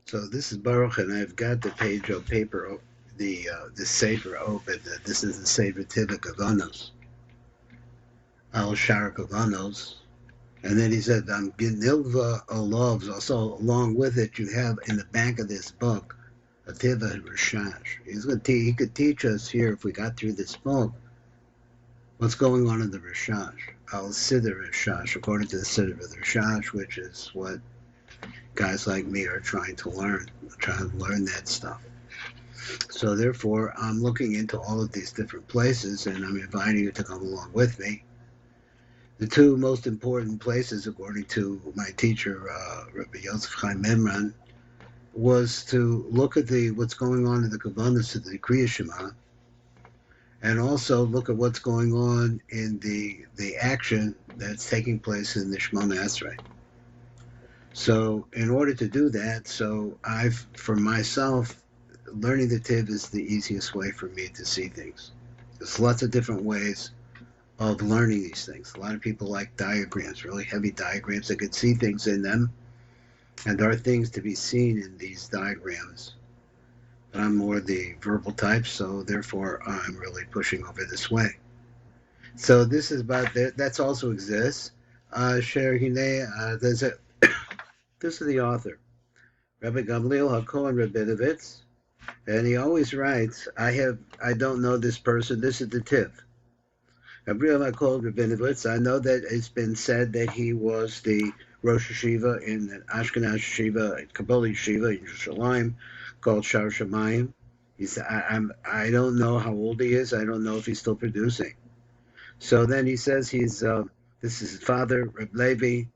So this is Baruch, and I've got the page of paper, the Sefer open. This is the Sefer Tiva Kavanos, Al Shar Kavanos. And then he said, Genilva Olovs. Also, along with it, you have in the back of this book a Tiva and Rashash. He could teach us here, if we got through this book, what's going on in the Rashash. Al Siddur Rashash, according to the Siddur of the Rashash, which is what guys like me are trying to learn that stuff. So therefore, I'm looking into all of these different places, and I'm inviting you to come along with me. The two most important places, according to my teacher, Rabbi Yosef Chaim Memran, was to look at what's going on in the Kavanas of the Kriya Shema, and also look at what's going on in the action that's taking place in the Shemona Esrei. So in order to do that, for myself, learning the Tiv is the easiest way for me to see things. There's lots of different ways of learning these things. A lot of people like diagrams, really heavy diagrams. They could see things in them, and there are things to be seen in these diagrams. But I'm more the verbal type, so therefore I'm really pushing over this way. So this is about that. That's also exists. Sher Hine, there's a this is the author, Rabbi Gamliel HaKohen Rabinowitz, and he always writes, I don't know this person, this is the Tiv. Gabriel HaKohen Rabinowitz, I know that it's been said that he was the Rosh Yeshiva in the Ashkenaz Yeshiva, Kabbalah Yeshiva in Yerushalayim, called Shar Shamayim. He said, I don't know how old he is, I don't know if he's still producing. So then he says this is his father, Reb Levi,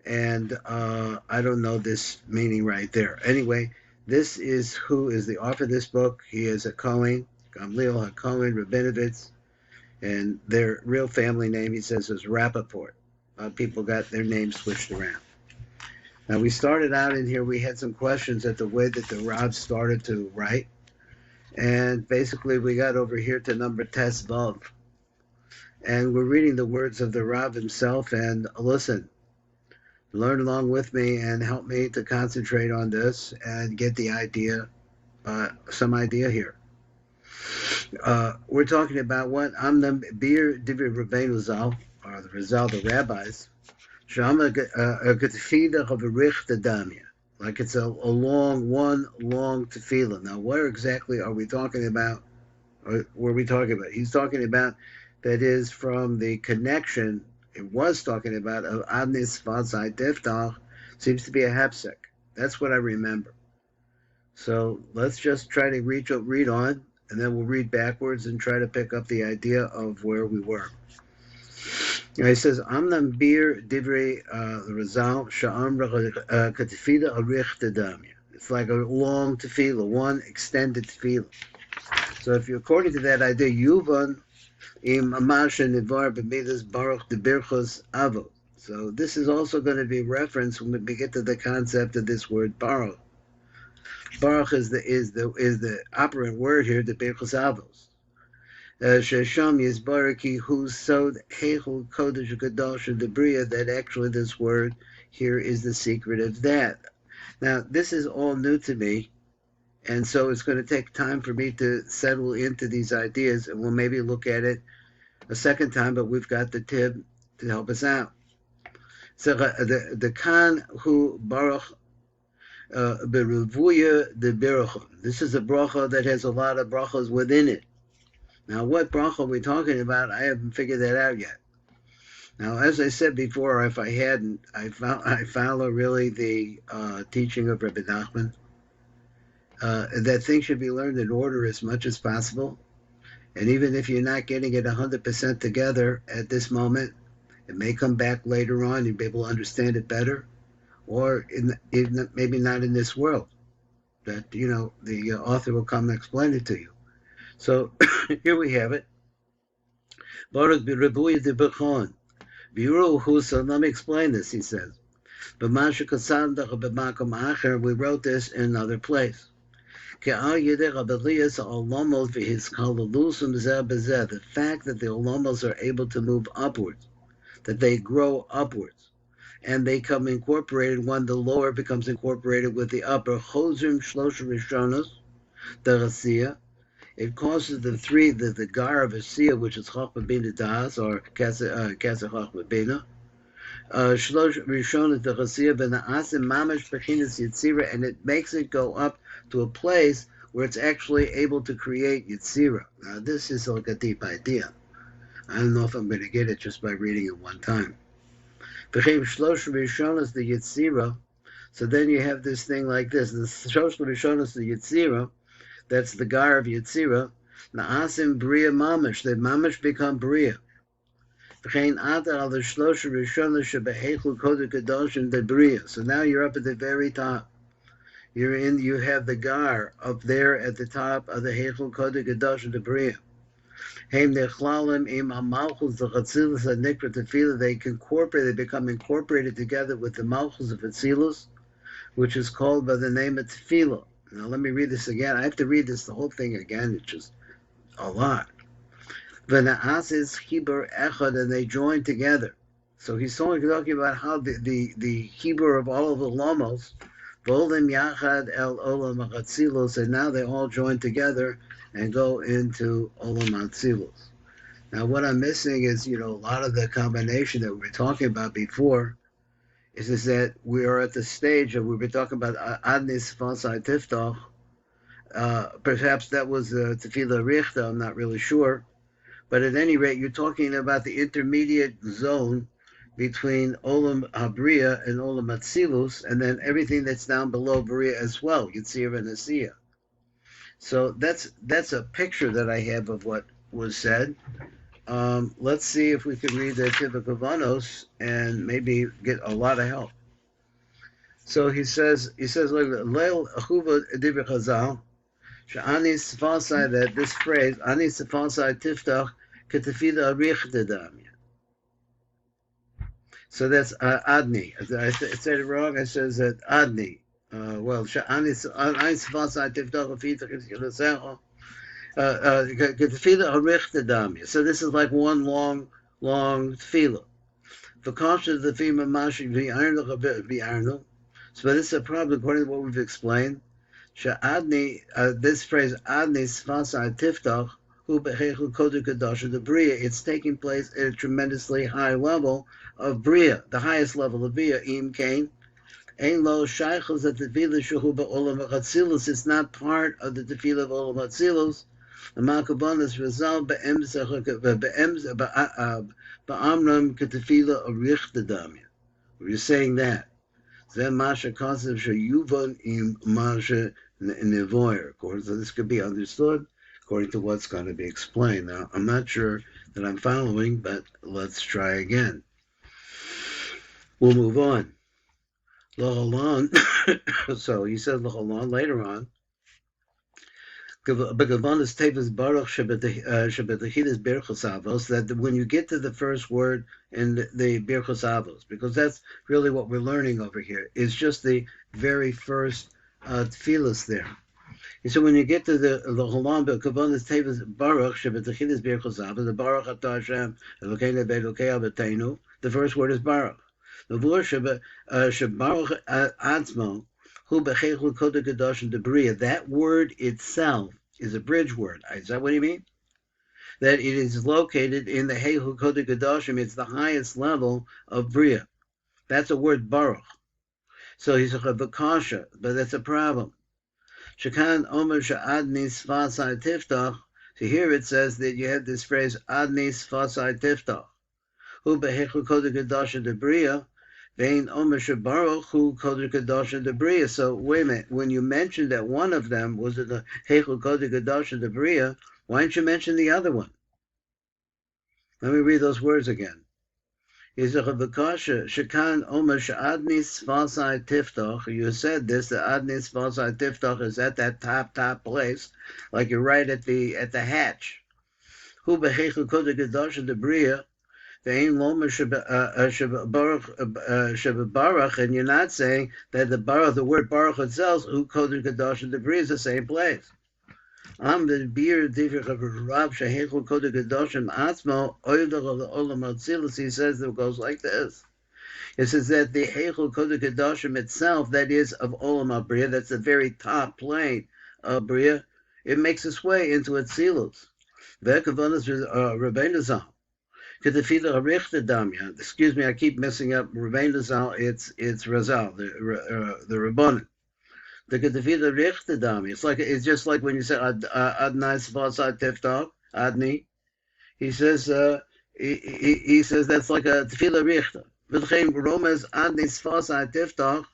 and I don't know this meaning right there. Anyway, this is who is the author of this book. He is a Kohen, Gamliel HaKohen Rabinowitz, and their real family name, he says, is Rappaport. People got their names switched around. Now, we started out in here, we had some questions at the way that the Rav started to write, and basically we got over here to number Tes Vav, and we're reading the words of the Rav himself, and listen, learn along with me and help me to concentrate on this and get the idea, some idea here. We're talking about what Amnam Bir Divrei Rabbeinu Zal, or the Rizal, the rabbis, Shama Getfida of a Richt Damya, like it's a long tefillah. Now, what exactly are we talking about? Or were we talking about? He's talking about that is from the connection. It was talking about Adnis Vazai Deftach, seems to be a hapsek. That's what I remember. So let's just try to read on, and then we'll read backwards and try to pick up the idea of where we were. He says, Amnam Bir Divrei Razal Sha'am Katifida Arich Tadamya. It's like a long tefillah, one extended tefillah. So if you're according to that idea, Yuvan Im Amash Nivar B'midas Baruch de Birchos Avot. So this is also going to be referenced when we get to the concept of this word Baruch. Baruch is the operant word here, the Birchos Avos. Shesham Yisbaraki, who sowed Heichel Kodesh Hakadoshim the Bria, that actually this word here is the secret of that. Now, this is all new to me, and so it's going to take time for me to settle into these ideas, and we'll maybe look at it a second time, but we've got the Tib to help us out. So the Khan who Baruch Beruvuya the Beruchim. This is a bracha that has a lot of brachas within it. Now, what bracha are we talking about? I haven't figured that out yet. Now, as I said before, if I hadn't, I follow really the teaching of Rabbi Nachman, that things should be learned in order as much as possible. And even if you're not getting it 100% together at this moment, it may come back later on, you'll be able to understand it better, or maybe not in this world, that, the author will come and explain it to you. So here we have it. Baruch b'ribuy de b'chon. B'yiruhu, so let me explain this, he says. We wrote this in another place. The fact that the olamos are able to move upwards, that they grow upwards. and they come incorporated when the lower becomes incorporated with the upper. Chozrim Shlosha Rishonos, the Asiya. It causes the gar of Asiya, which is Chachma Bina Das, or Kasa Chachma Bina. Shlosh Rishon the Chasiya Benaasim Mamash Bechinas Yitzira, and it makes it go up to a place where it's actually able to create Yitzira. Now, this is like a deep idea. I don't know if I'm going to get it just by reading it one time. V'chein Shlosh Rishon is the Yitzira. So then you have this thing like this. The Shlosh Rishon is the Yitzira. That's the gar of Yitzira. Naasim Bria Mamash. The Mamash become Bria. So now you're up at the very top. You have the gar up there at the top of the Heichel Kodesh Kadosh the Bria. They become incorporated together with the Malchus of Atzilus, which is called by the name of Tefillah. Now let me read this again. I have to read the whole thing again. It's just a lot. V'na'as is Hebrew echad, and they join together. So he's talking about how the Hebrew of all of the Lomos, Volim Yachad El Olam Atzilus, and now they all join together and go into Olam Atzilus. Now what I'm missing is, a lot of the combination that we were talking about before is that we are at the stage of, we've been talking about Adnis Fasai Tiftach. Perhaps that was Tefillah Richta, I'm not really sure. But at any rate, you're talking about the intermediate zone between Olam Habriya and Olam Atzilus, and then everything that's down below Bria as well, Yitzir and Asiya. So that's a picture that I have of what was said. Let's see if we can read the typical Vanos and maybe get a lot of help. So he says, Leil Achuva Dibri Chazal, Sha'ani Sifasai, that this phrase, Ani Sifasai Tiftach, Ketefida Arich. So that's Adni. I said it wrong. I says that Adni. Well, Sha'ani Sifasai Tiftach Ketefida Arich. So this is like one long tefillah. For conscious the theme of Mashik V'Arno. So this is a problem according to what we've explained. Sha'adni, this phrase Adni Sfasai Tiftach, Hu Bechechu Kodesh Kadosh the Bria, it's taking place at a tremendously high level of Bria, the highest level of Bria. Im Kain, Ein Lo Shaychos at Tefillah Shehu Ba'olam Atzilus. It's not part of the Tefillah of Olam Atzilus. The Makabonis Rizal Ba'amram Ketefillah Arich Tedamya. We're saying that. Then Masha concept Shayuvon im Masha Nevoyer. So this could be understood according to what's going to be explained. Now, I'm not sure that I'm following, but let's try again. We'll move on. L'Holon. So he says L'Holon later on. That when you get to the first word in the Birchos Avos, because that's really what we're learning over here, is just the very first tefillas there. And so when you get to the Holam Kavanas Tavis Baruch Shabbatachidis Birchos Avos, the Baruch Atah Hashem Elokeinu Ve'Elokei Abateinu, the first word is Baruch. The word Shabaruch Atzmo. That word itself is a bridge word. Is that what you mean? That it is located in the Heihu Kodesh Kadoshim. It's the highest level of Bria. That's a word Baruch. So he's a Vakasha, but that's a problem. Shakan Omer Sha'adni Sfasai Tiftach. So here it says that you have this phrase Adni Sfasai Tiftach. Hu Beheichu Kodesh Kadoshim de Bria. So wait a minute, when you mentioned that one of them was in the Heichel Kodesh Kadosh the Bria, why didn't you mention the other one? Let me read those words again. You said this, the Adnis Vasai Tiftach is at that top place, like you're right at the hatch. Hu Beheichel Kodesh Kadosh the Bria. And you're not saying that the word Baruch itself, who Kodesh Kadosh and Debris, is the same place. I'm the beer different of Rab Shehechel Kodesh Kadoshim Atzmo Oydach of the Olam Atzilus. He says that it goes like this. It says that the Heichel Kodesh itself, that is of Olam HaBriah, that's the very top plane of Briah, it makes its way into Atzilut. V'ekavanas Rabbeinu Zal. Kedefila Arichta Damya. Excuse me, I keep messing up Rabbeinu Zal. It's Razal, the Rabbanan. The Kedefila Arichta Damya. It's just like when you say Adnai Sfasai Tiftach Adni. He says he says that's like a Tefila Richta. V'chein Romez Adni Sfasai Tiftach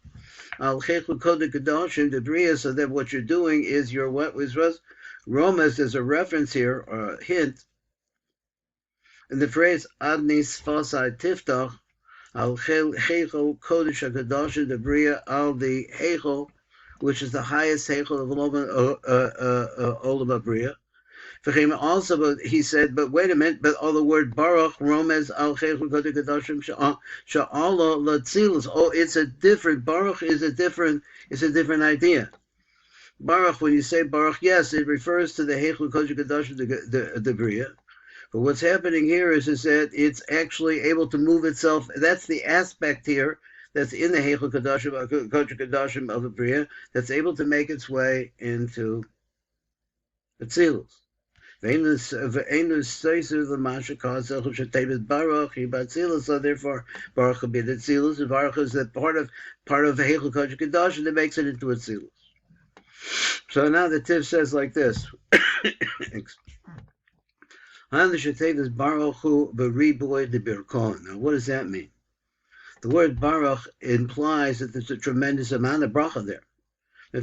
Al Chechel Kodesh Hakadoshim Debriya. So that what you're doing is your what was Romez. There's a reference here, or a hint. In the phrase Adni Sfasai Tiftach Al Chechel Kodesh Hakadoshim Debriya Al the Chechel, which is the highest Chechel of Olam HaBriah. Also, but he said, but wait a minute, but all the word Baruch, Romez, Al Chechel Kodesh Hakadoshim Sha'ala Latzilus. Oh, it's a different, Baruch is a different idea. Baruch, when you say Baruch, yes, it refers to the Chechel Kodesh Hakadoshim the Briah. But what's happening here is that it's actually able to move itself. That's the aspect here that's in the Heichel Kodesh Hakadoshim of the Briah that's able to make its way into Atzilut. So therefore, Baruch will be the Atzilut, and Baruch is the part of Heichel Kodesh Hakadoshim that makes it into Atzilut. So now the Tiv says like this. Now, what does that mean? The word Baruch implies that there's a tremendous amount of bracha there. So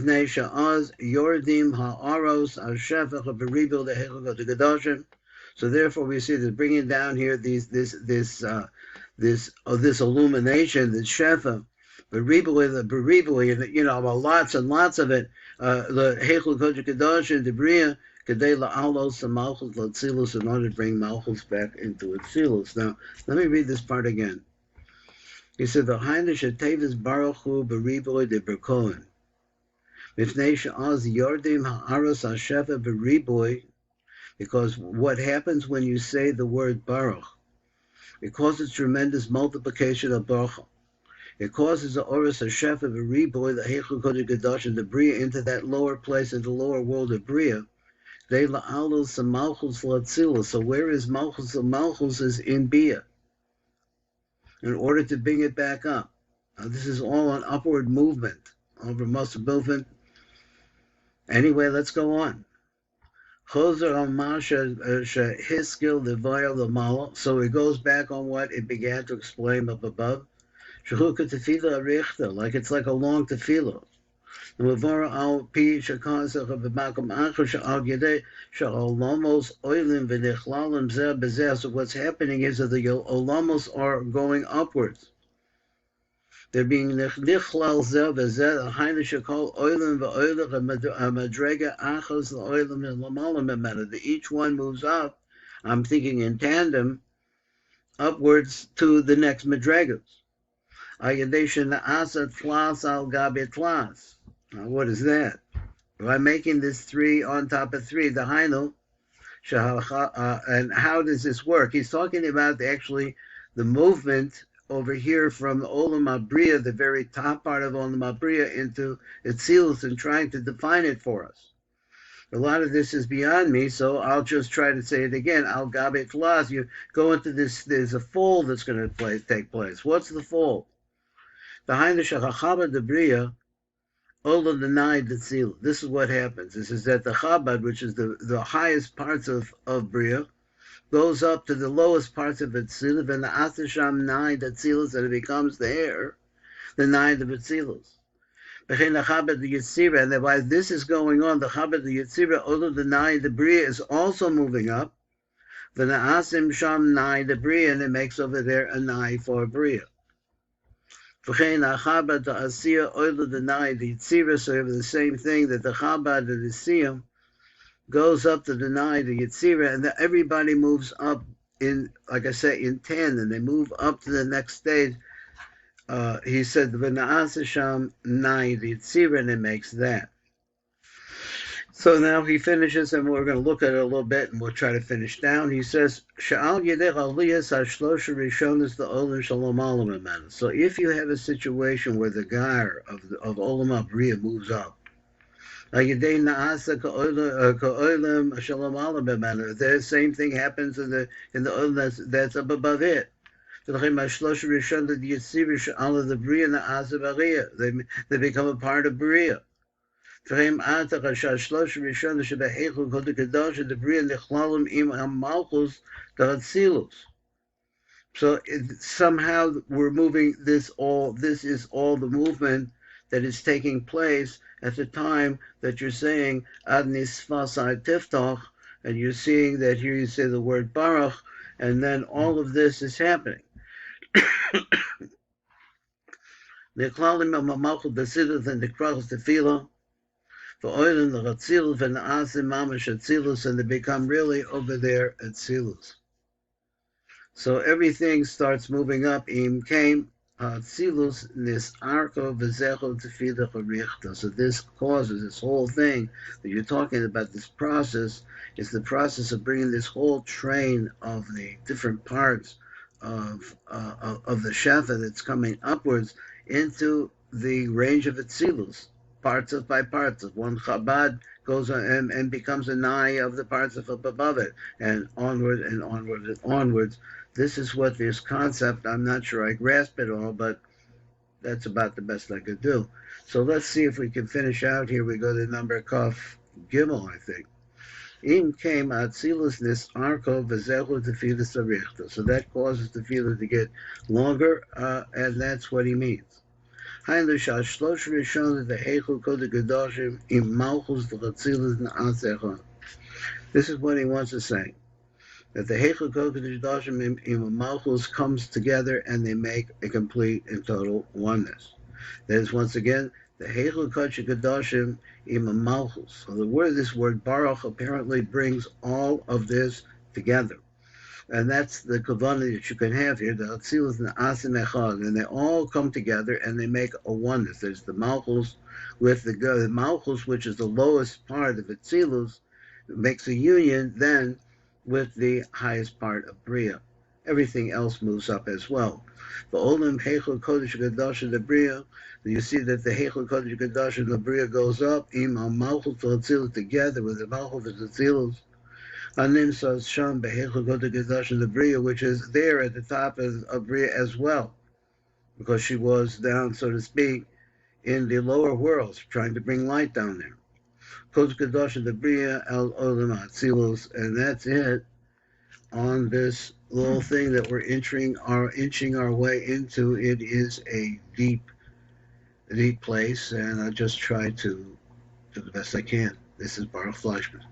therefore, we see that bringing down here this illumination, this shefa, lots and lots of it. The Heichel Kodesh Hakadoshim, the Briah, Kadei la'alos malchus l'atzilus, in order to bring malchus back into Atzilus. Now, let me read this part again. He said, "The Heinish Tevis Baruch Hu b'riboy de berkohen, mifnei she'az yordim ha'aros ha'shefa b'riboy." Because what happens when you say the word Baruch, it causes tremendous multiplication of bracha. It causes the oros ha'shefa b'riboy, the Heichel Kodesh Hakadoshim, and the Briah into that lower place, into the lower world of Briah. So where is Malchus? Malchus is in Bia, in order to bring it back up. Now, this is all an upward movement, over muscle movement. Anyway, let's go on. So it goes back on what it began to explain up above. Like it's like a long tefillah. So what's happening is that the olamos are going upwards. They're being nichlal zeh v'zeh ha'inu shekol oilim v'oilach ha'madrega achos l'oilim l'malam emena. Each one moves up. I'm thinking in tandem upwards to the next madregas. Ayadesha na'asat tlas al gabi tlas. Now, what is that? By making this 3 on top of 3, the Hainu, and how does this work? He's talking about actually the movement over here from Olam HaBriah, the very top part of Olam HaBriah, into Atzilus, and trying to define it for us. A lot of this is beyond me, so I'll just try to say it again. Al Gabe Tlas, you go into this, there's a fold that's going to take place. What's the fold? The Hainu Shachachaba de Briah, Olam denied the Tzil. This is what happens. This is that the Chabad, which is the highest parts of Briah, goes up to the lowest parts of Atzilus, and the Asasham Nai Atzilus, and it becomes the hair, the Nai of Atzilus. And while this is going on, the Chabad the Yitzira, Olam the Nai the Briah, is also moving up. The Naasim Sham Nai the Briah, and it makes over there a Nai for Briah. So you have the same thing, that the Chabad, the Siyam, goes up to deny the Yitzira, and everybody moves up in, like I say, in 10, and they move up to the next stage. He said, V'na'asasham nai the Yitzira, and it makes that. So now he finishes, and we're going to look at it a little bit, and we'll try to finish down. He says, "Sha'al yedech aliyas hashlosha rishonis the olam shalom alam amen." So if you have a situation where the guy of olam abriya moves up, yedei naasa ka'olam shalom alam amen, the same thing happens in the olam that's up above it. They become a part of Bria. So somehow we're moving this all. This is all the movement that is taking place at the time that you're saying Ad Nisfasai Tiftoch, and you're seeing that here you say the word Baruch, and then all of this is happening. The Klalim of Mamachel Basidus and the Krachos Tefillah. For oil the Atzilus and the Asim Mamash Atzilus, and they become really over there at Atzilus. So everything starts moving up. Im came Atzilus nis arko v'zecho tefilach arichta. So this causes this whole thing that you're talking about. This process is the process of bringing this whole train of the different parts of the shefa that's coming upwards into the range of Atzilus. Parts of by parts of one Chabad goes on and becomes a nigh of the parts of up above it, and onward and onward and onwards. This is what this concept, I'm not sure I grasp it all, but that's about the best I could do. So let's see if we can finish out here. We go to number Kaf Gimel, I think. Im came Atzilus nis arko v'zechu tefillah arichta. So that causes the tefillah to get longer, and that's what he means. This is what he wants to say. That the Heichel Kodesh Doshim in Malchus comes together and they make a complete and total oneness. That is once again the Heichel Kodesh Doshim in Malchus. So this word Baruch apparently brings all of this together. And that's the kavanah that you can have here, the Atzilut and the Asim Echad, and they all come together and they make a oneness. There's the Malchus with the Malchus, which is the lowest part of Atzilus, makes a union then with the highest part of Bria. Everything else moves up as well. The Olam Heichel Kodesh Kadosh the Bria, you see that the Heichel Kodesh Kadosh and the Bria goes up, Im Malchus to Atzilut together with the Malchus and Atzilus. Animsas Sham Behechel Kodesh the Bria, which is there at the top of Bria as well, because she was down, so to speak, in the lower worlds, trying to bring light down there. Kodesh the Bria El Olam Atzilus, and that's it on this little thing that we're inching our way into. It is a deep place, and I just try to do the best I can. This is Baruch Fleischman.